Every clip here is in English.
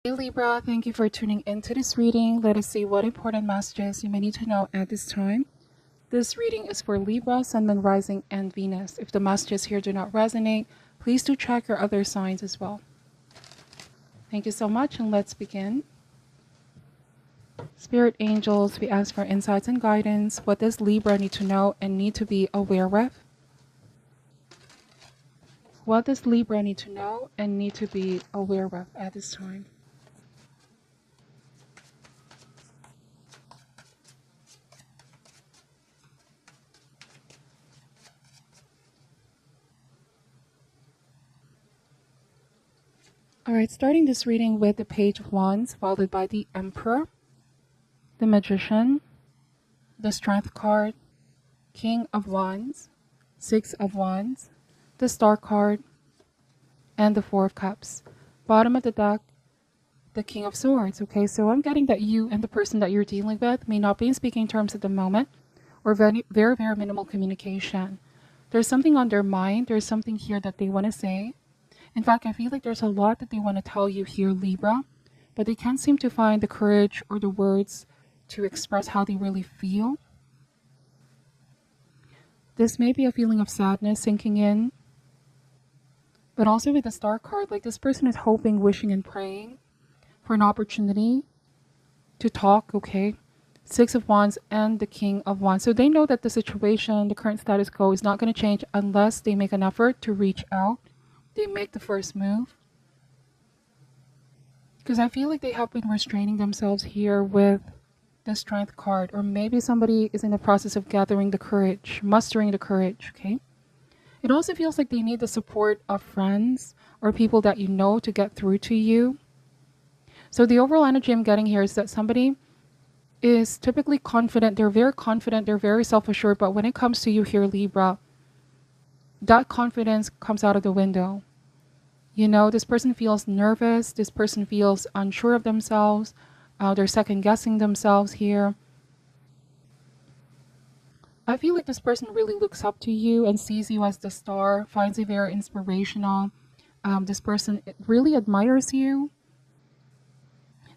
Hey Libra, thank you for tuning into this reading. Let us see what important messages you may need to know at this time. This reading is for Libra, Sun, Moon, Rising, and Venus. If the messages here do not resonate, please do check your other signs as well. Thank you so much, and let's begin. Spirit angels, we ask for insights and guidance. What does Libra need to know and need to be aware of? What does Libra need to know and need to be aware of at this time? Alright, starting this reading with the Page of Wands, followed by the Emperor, the Magician, the Strength card, King of Wands, Six of Wands, the Star card, and the Four of Cups. Bottom of the deck, the King of Swords. Okay, so I'm getting that you and the person that you're dealing with may not be in speaking terms at the moment, or very, very, very minimal communication. There's something on their mind. There's something here that they want to say. In fact, I feel like there's a lot that they want to tell you here, Libra, but they can't seem to find the courage or the words to express how they really feel. This may be a feeling of sadness sinking in, but also with the Star card, like this person is hoping, wishing, and praying for an opportunity to talk, okay? Six of Wands and the King of Wands. So they know that the situation, the current status quo is not going to change unless they make an effort to reach out. They make the first move. Because I feel like they have been restraining themselves here with the Strength card. Or maybe somebody is in the process of gathering the courage, mustering the courage, okay? It also feels like they need the support of friends or people that you know to get through to you. So the overall energy I'm getting here is that somebody is typically confident. They're very self-assured. But when it comes to you here, Libra, that confidence comes out of the window. You know, this person feels nervous. This person feels unsure of themselves. They're second-guessing themselves here. I feel like this person really looks up to you and sees you as the star, finds you very inspirational. This person really admires you.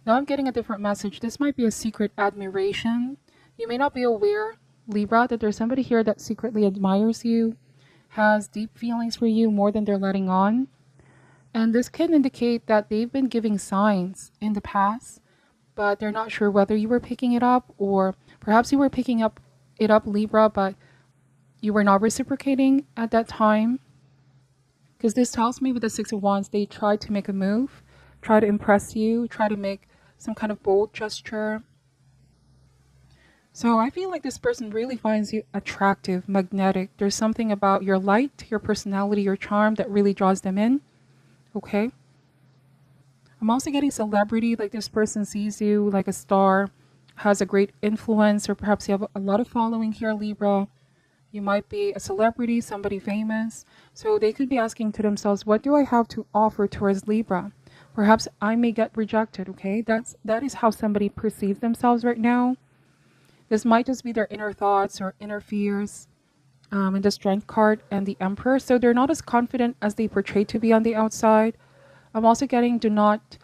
Now I'm getting a different message. This might be a secret admiration. You may not be aware, Libra, that there's somebody here that secretly admires you, has deep feelings for you more than they're letting on. And this can indicate that they've been giving signs in the past, but they're not sure whether you were picking it up, or perhaps you were picking it up, Libra, but you were not reciprocating at that time. Because this tells me with the Six of Wands, they tried to make a move, try to impress you, try to make some kind of bold gesture. So I feel like this person really finds you attractive, magnetic. There's something about your light, your personality, your charm that really draws them in. Okay. I'm also getting celebrity, like this person sees you like a star, has a great influence, or perhaps you have a lot of following here, Libra. You might be a celebrity, somebody famous. So they could be asking to themselves, what do I have to offer towards Libra? Perhaps I may get rejected, okay? That is how somebody perceives themselves right now. This might just be their inner thoughts or inner fears in the Strength card and the Emperor. So they're not as confident as they portray to be on the outside. I'm also getting, do not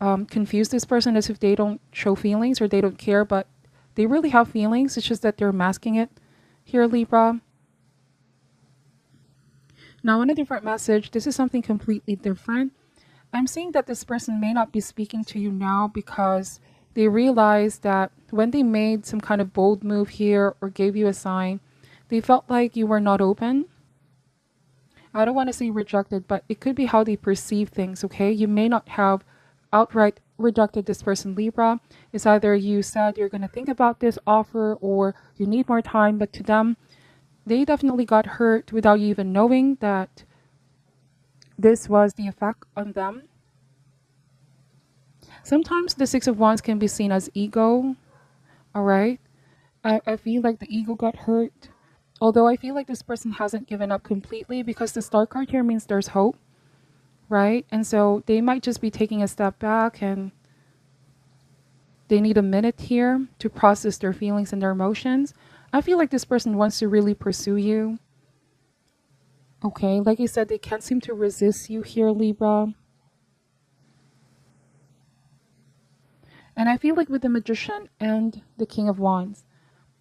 confuse this person as if they don't show feelings or they don't care, but they really have feelings. It's just that they're masking it here, Libra. Now, on a different message, this is something completely different. I'm seeing that this person may not be speaking to you now because they realized that when they made some kind of bold move here or gave you a sign, they felt like you were not open. I don't want to say rejected, but it could be how they perceive things, okay? You may not have outright rejected this person, Libra. It's either you said you're going to think about this offer or you need more time, but to them, they definitely got hurt without you even knowing that this was the effect on them. Sometimes the Six of Wands can be seen as ego, all right? I feel like the ego got hurt. Although I feel like this person hasn't given up completely because the Star card here means there's hope, right? And so they might just be taking a step back and they need a minute here to process their feelings and their emotions. I feel like this person wants to really pursue you. Okay, like I said, they can't seem to resist you here, Libra. And I feel like with the Magician and the King of Wands,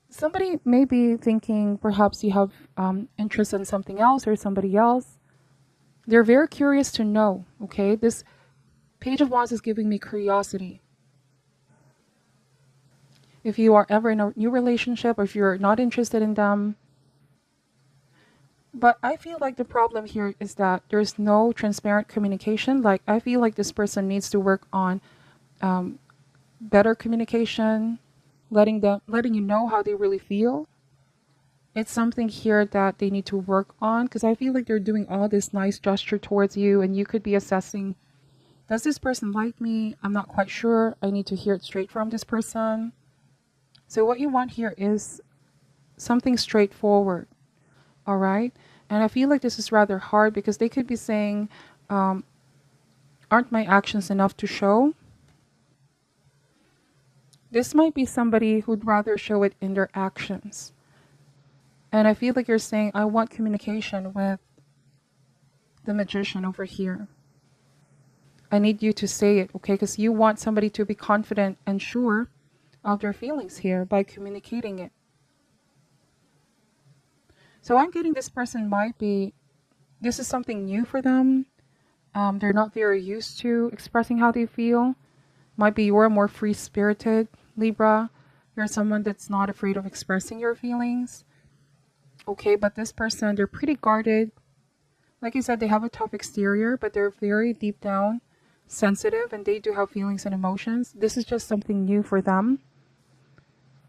somebody may be thinking perhaps you have interest in something else or somebody else. They're very curious to know, okay? This Page of Wands is giving me curiosity. If you are ever in a new relationship or if you're not interested in them. But I feel like the problem here is that there's no transparent communication. Like, I feel like this person needs to work on better communication, letting you know how they really feel. It's something here that they need to work on, because I feel like they're doing all this nice gesture towards you, and you could be assessing, does this person like me? I'm not quite sure. I need to hear it straight from this person. So what you want here is something straightforward. All right. And I feel like this is rather hard because they could be saying, aren't my actions enough to show? This might be somebody who'd rather show it in their actions. And I feel like you're saying, I want communication with the Magician over here. I need you to say it, okay? Because you want somebody to be confident and sure of their feelings here by communicating it. So I'm getting this person might be, this is something new for them. They're not very used to expressing how they feel. Might be you're more free-spirited, Libra. You're someone that's not afraid of expressing your feelings. Okay, but this person, they're pretty guarded. Like I said, they have a tough exterior, but they're very deep down sensitive, and they do have feelings and emotions. This is just something new for them.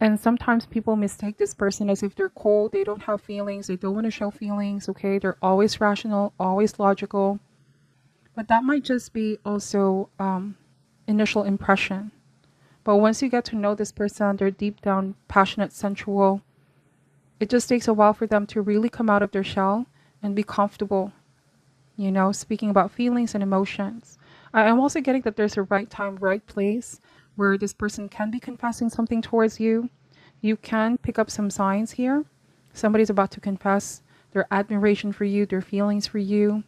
And sometimes people mistake this person as if they're cold, they don't have feelings, they don't want to show feelings, okay? They're always rational, always logical. But that might just be also initial impression. But once you get to know this person, they're deep down, passionate, sensual. It just takes a while for them to really come out of their shell and be comfortable, you know, speaking about feelings and emotions. I'm also getting that there's a right time, right place where this person can be confessing something towards you. You can pick up some signs here. Somebody's about to confess their admiration for you, their feelings for you.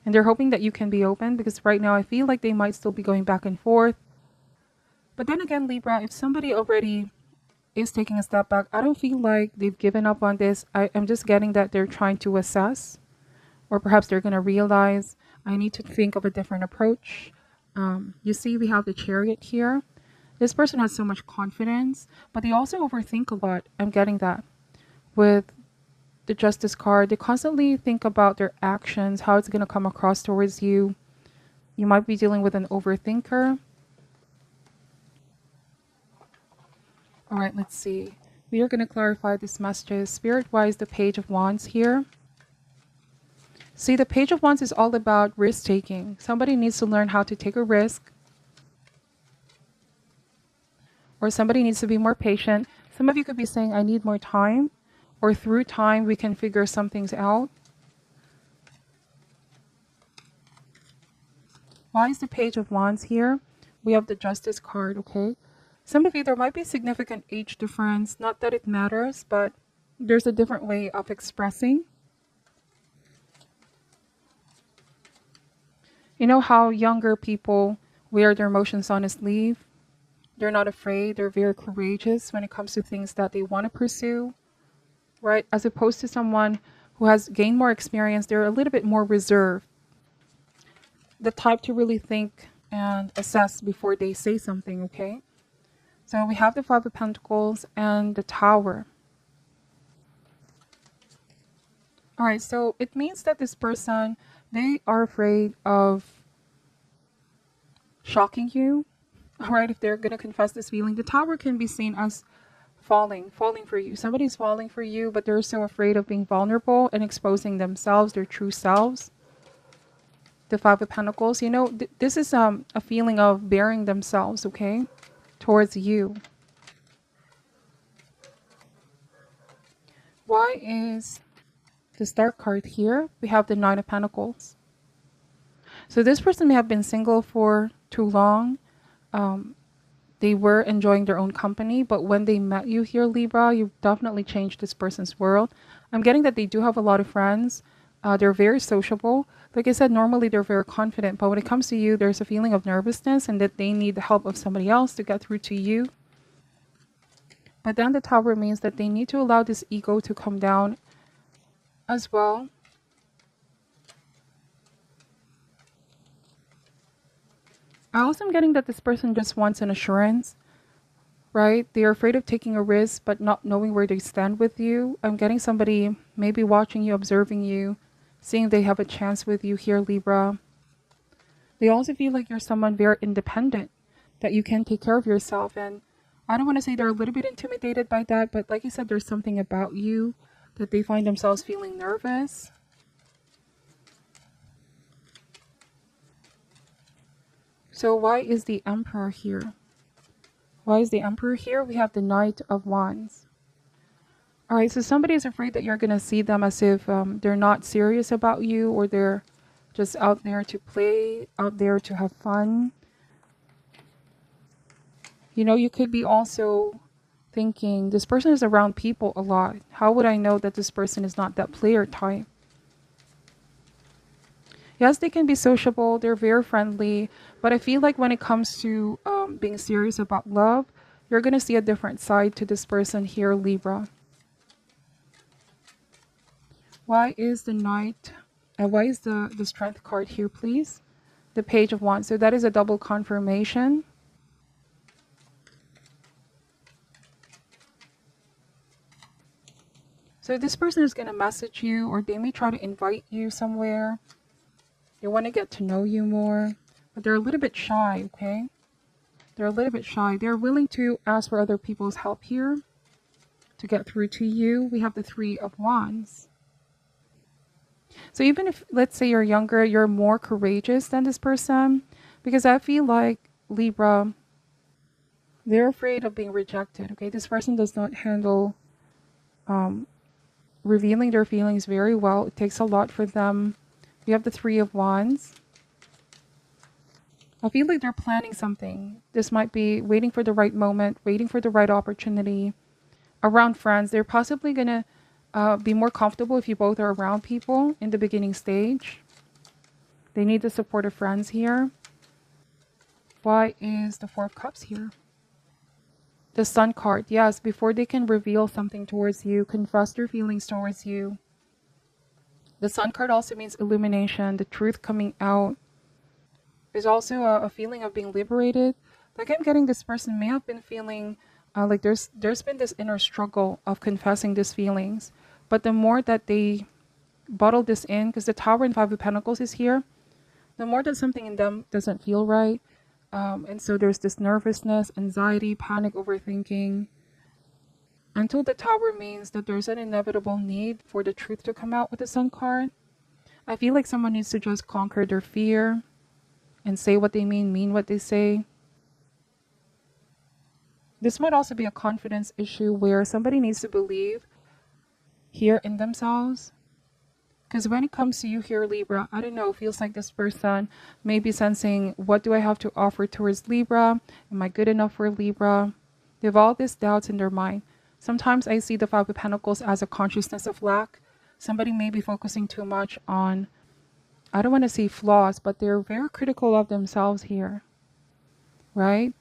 And they're hoping that you can be open, because right now I feel like they might still be going back and forth. But then again, Libra, if somebody already is taking a step back, I don't feel like they've given up on this. I'm just getting that they're trying to assess, or perhaps they're going to realize, I need to think of a different approach. You see, we have the Chariot here. This person has so much confidence, but they also overthink a lot. I'm getting that. With the Justice card, they constantly think about their actions, how it's going to come across towards you. You might be dealing with an overthinker. All right, let's see. We are going to clarify this message. Spirit-wise, the Page of Wands here. See, the Page of Wands is all about risk-taking. Somebody needs to learn how to take a risk. Or somebody needs to be more patient. Some of you could be saying, I need more time. Or through time, we can figure some things out. Why is the Page of Wands here? We have the Justice card, okay? Some of you, there might be significant age difference. Not that it matters, but there's a different way of expressing. You know how younger people wear their emotions on a sleeve? They're not afraid. They're very courageous when it comes to things that they want to pursue, right? As opposed to someone who has gained more experience, they're a little bit more reserved. The type to really think and assess before they say something, okay? So we have the Five of Pentacles and the Tower. All right, so it means that this person, they are afraid of shocking you. All right, if they're going to confess this feeling, the Tower can be seen as falling for you. Somebody's falling for you, but they're so afraid of being vulnerable and exposing themselves, their true selves. The Five of Pentacles, you know, this is a feeling of bearing themselves, okay, towards you. Why is the Star card here? We have the Nine of Pentacles. So this person may have been single for too long. They were enjoying their own company, but when they met you here, Libra, you've definitely changed this person's world. I'm getting that they do have a lot of friends. They're very sociable. Like I said, normally they're very confident, but when it comes to you, there's a feeling of nervousness and that they need the help of somebody else to get through to you. But then the Tower means that they need to allow this ego to come down as well. I also am getting that this person just wants an assurance, right? They're afraid of taking a risk, but not knowing where they stand with you. I'm getting somebody maybe watching you, observing you, seeing they have a chance with you here, Libra. They also feel like you're someone very independent, that you can take care of yourself. And I don't want to say they're a little bit intimidated by that, but like I said, there's something about you that they find themselves feeling nervous. So why is the Emperor here? Why is the Emperor here? We have the Knight of Wands. All right, so somebody is afraid that you're going to see them as if they're not serious about you, or they're just out there to play, out there to have fun. You know, you could be also thinking, this person is around people a lot. How would I know that this person is not that player type? Yes, they can be sociable, they're very friendly, but I feel like when it comes to being serious about love, you're going to see a different side to this person here, Libra. Why is the Knight, why is the Strength card here, please? The Page of Wands. So that is a double confirmation. So this person is going to message you, or they may try to invite you somewhere. They want to get to know you more, but they're a little bit shy, okay? They're a little bit shy. They're willing to ask for other people's help here to get through to you. We have the Three of Wands. So even if, let's say you're younger, you're more courageous than this person, because I feel like Libra, they're afraid of being rejected, okay? This person does not handle revealing their feelings very well. It takes a lot for them. We have the Three of Wands. I feel like they're planning something. This might be waiting for the right moment, waiting for the right opportunity. Around friends, they're possibly going to be more comfortable if you both are around people in the beginning stage. They need the support of friends here. Why is the Four of Cups here? The Sun card. Yes, before they can reveal something towards you, confess their feelings towards you. The Sun card also means illumination, the truth coming out. There's also a feeling of being liberated. Like I'm getting this person may have been feeling like there's been this inner struggle of confessing these feelings. But the more that they bottle this in, because the Tower and Five of Pentacles is here, the more that something in them doesn't feel right. And so there's this nervousness, anxiety, panic, overthinking. Until the Tower means that there's an inevitable need for the truth to come out with the Sun card. I feel like someone needs to just conquer their fear and say what they mean what they say. This might also be a confidence issue where somebody needs to believe here in themselves. Because when it comes to you here, Libra, I don't know, it feels like this person may be sensing, what do I have to offer towards Libra? Am I good enough for Libra? They have all these doubts in their mind. Sometimes I see the Five of Pentacles as a consciousness of lack. Somebody may be focusing too much on, I don't want to say flaws, but they're very critical of themselves here, right?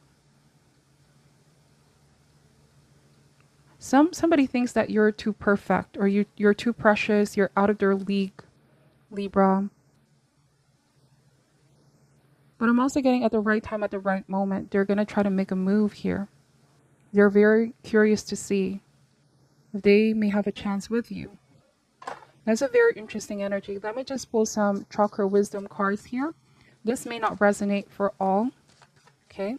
Somebody thinks that you're too perfect, or you're too precious, you're out of their league, Libra. But I'm also getting at the right time, at the right moment, they're going to try to make a move here. They're very curious to see if they may have a chance with you. That's a very interesting energy. Let me just pull some chakra wisdom cards here. This may not resonate for all. Okay.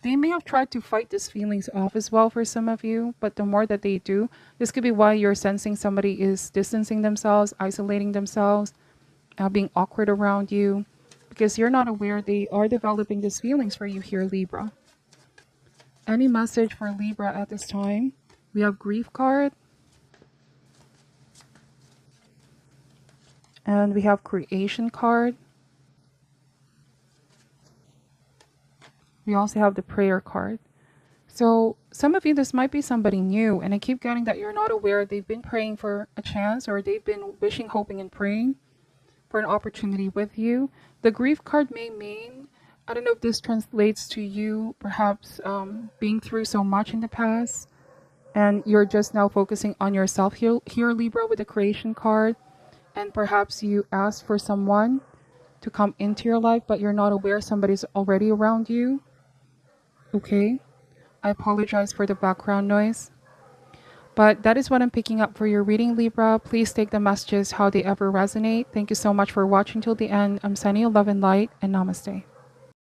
They may have tried to fight these feelings off as well for some of you, but the more that they do, this could be why you're sensing somebody is distancing themselves, isolating themselves, being awkward around you, because you're not aware they are developing these feelings for you here, Libra. Any message for Libra at this time? We have Grief card. And we have Creation card. We also have the Prayer card. So some of you, this might be somebody new, and I keep getting that you're not aware. They've been praying for a chance, or they've been wishing, hoping, and praying for an opportunity with you. The grief card may mean, I don't know if this translates to you, perhaps being through so much in the past, and you're just now focusing on yourself here, Libra, with the creation card. And perhaps you asked for someone to come into your life, but you're not aware somebody's already around you. Okay. I apologize for the background noise. But that is what I'm picking up for your reading, Libra. Please take the messages how they ever resonate. Thank you so much for watching till the end. I'm sending you love and light, and namaste.